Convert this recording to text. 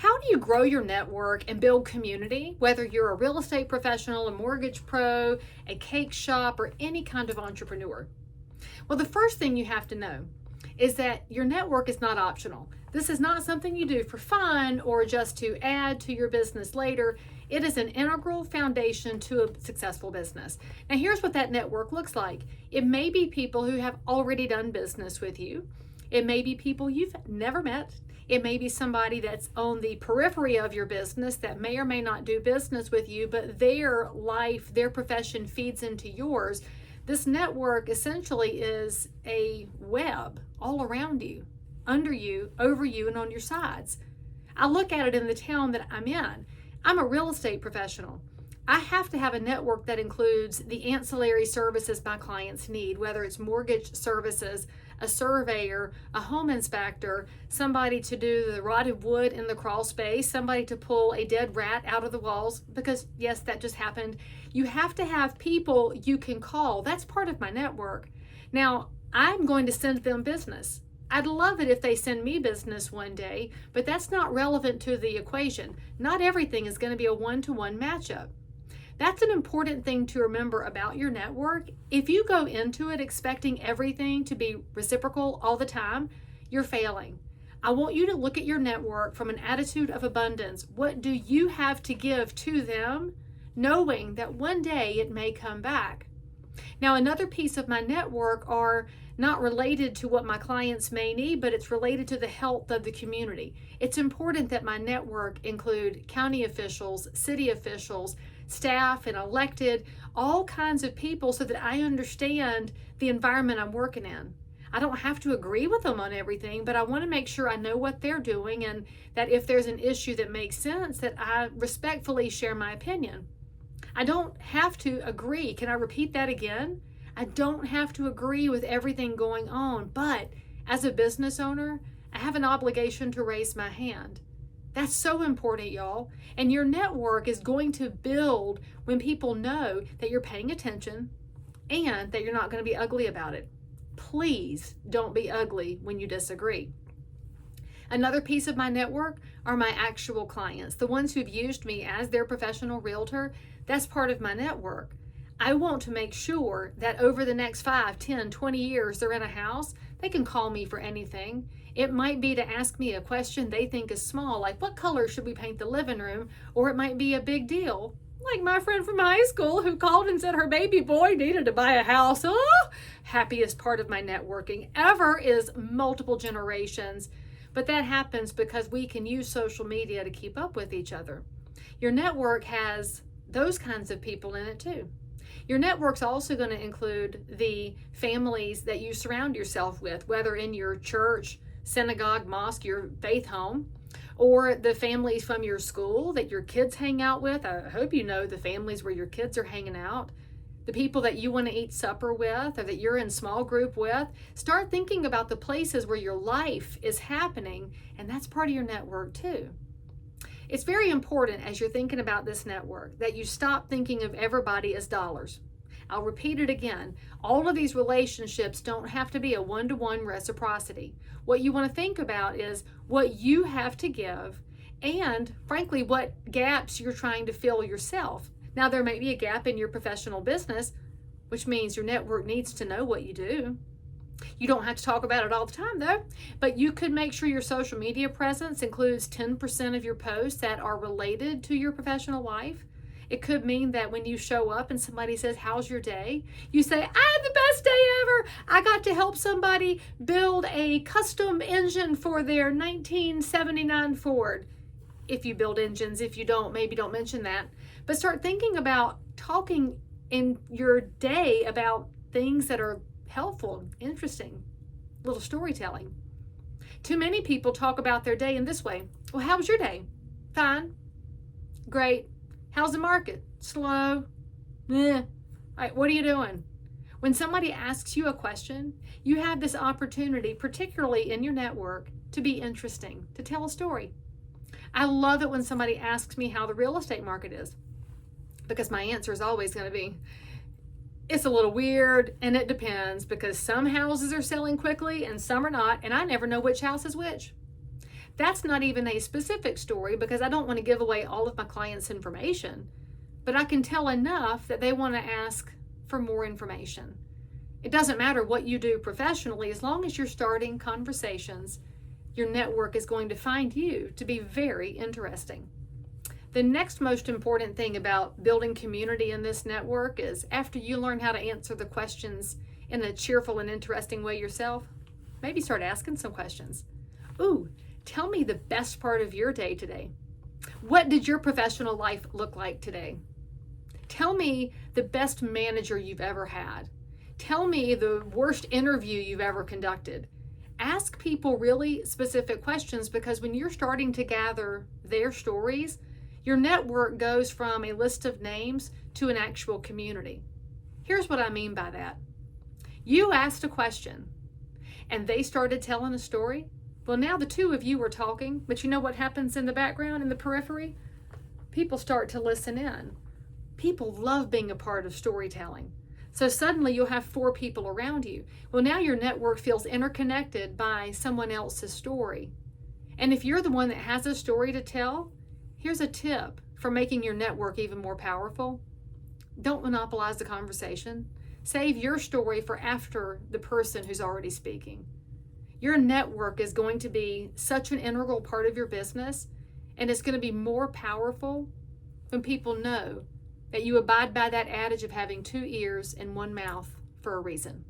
How do you grow your network and build community, whether you're a real estate professional, a mortgage pro, a cake shop, or any kind of entrepreneur? Well, the first thing you have to know is that your network is not optional. This is not something you do for fun or just to add to your business later. It is an integral foundation to a successful business. Now, here's what that network looks like. It may be people who have already done business with you. It may be people you've never met. It may be somebody that's on the periphery of your business that may or may not do business with you, but their life, their profession feeds into yours. This network essentially is a web all around you, under you, over you, and on your sides. I look at it in the town that I'm in. I'm a real estate professional. I have to have a network that includes the ancillary services my clients need, whether it's mortgage services, a surveyor, a home inspector, somebody to do the rotted wood in the crawl space, somebody to pull a dead rat out of the walls, because yes, that just happened. You have to have people you can call. That's part of my network. Now, I'm going to send them business. I'd love it if they send me business one day, but that's not relevant to the equation. Not everything is going to be a one-to-one matchup. That's an important thing to remember about your network. If you go into it expecting everything to be reciprocal all the time, you're failing. I want you to look at your network from an attitude of abundance. What do you have to give to them, knowing that one day it may come back? Now, another piece of my network are not related to what my clients may need, but it's related to the health of the community. It's important that my network include county officials, city officials, staff, and elected, all kinds of people, so that I understand the environment I'm working in. I don't have to agree with them on everything, but I want to make sure I know what they're doing, and that if there's an issue that makes sense, that I respectfully share my opinion. I don't have to agree. Can I repeat that again? I don't have to agree with everything going on, but as a business owner, I have an obligation to raise my hand. That's so important, y'all. And your network is going to build when people know that you're paying attention and that you're not going to be ugly about it. Please don't be ugly when you disagree. Another piece of my network are my actual clients, the ones who've used me as their professional realtor. That's part of my network. I want to make sure that over the next 5, 10, 20 years they're in a house, they can call me for anything. It might be to ask me a question they think is small, like what color should we paint the living room? Or it might be a big deal, like my friend from high school who called and said her baby boy needed to buy a house. Oh, happiest part of my networking ever is multiple generations. But that happens because we can use social media to keep up with each other. Your network has those kinds of people in it too. Your network's also going to include the families that you surround yourself with, whether in your church, synagogue, mosque, your faith home, or the families from your school that your kids hang out with. I hope you know the families where your kids are hanging out. The people that you want to eat supper with or that you're in small group with. Start thinking about the places where your life is happening, and that's part of your network too. It's very important as you're thinking about this network that you stop thinking of everybody as dollars. I'll repeat it again. All of these relationships don't have to be a one-to-one reciprocity. What you want to think about is what you have to give and, frankly, what gaps you're trying to fill yourself. Now, there may be a gap in your professional business, which means your network needs to know what you do. You don't have to talk about it all the time, though, but you could make sure your social media presence includes 10% of your posts that are related to your professional life. It could mean that when you show up and somebody says, "How's your day?" you say, "I had the best day ever. I got to help somebody build a custom engine for their 1979 Ford." If you build engines, if you don't, maybe don't mention that. But start thinking about talking in your day about things that are helpful, interesting, little storytelling. Too many people talk about their day in this way. "Well, how was your day?" "Fine." "Great." "How's the market?" "Slow." "Eh." "All right, what are you doing?" When somebody asks you a question, you have this opportunity, particularly in your network, to be interesting, to tell a story. I love it when somebody asks me how the real estate market is, because my answer is always going to be, it's a little weird and it depends, because some houses are selling quickly and some are not, and I never know which house is which. That's not even a specific story because I don't want to give away all of my clients' information, but I can tell enough that they want to ask for more information. It doesn't matter what you do professionally, as long as you're starting conversations, your network is going to find you to be very interesting. The next most important thing about building community in this network is after you learn how to answer the questions in a cheerful and interesting way yourself, maybe start asking some questions. Ooh, tell me the best part of your day today. What did your professional life look like today? Tell me the best manager you've ever had. Tell me the worst interview you've ever conducted. Ask people really specific questions, because when you're starting to gather their stories, your network goes from a list of names to an actual community. Here's what I mean by that. You asked a question and they started telling a story. Well, now the two of you are talking, but you know what happens in the background, in the periphery? People start to listen in. People love being a part of storytelling. So suddenly you'll have 4 people around you. Well, now your network feels interconnected by someone else's story. And if you're the one that has a story to tell, here's a tip for making your network even more powerful. Don't monopolize the conversation. Save your story for after the person who's already speaking. Your network is going to be such an integral part of your business, and it's going to be more powerful when people know that you abide by that adage of having 2 ears and 1 mouth for a reason.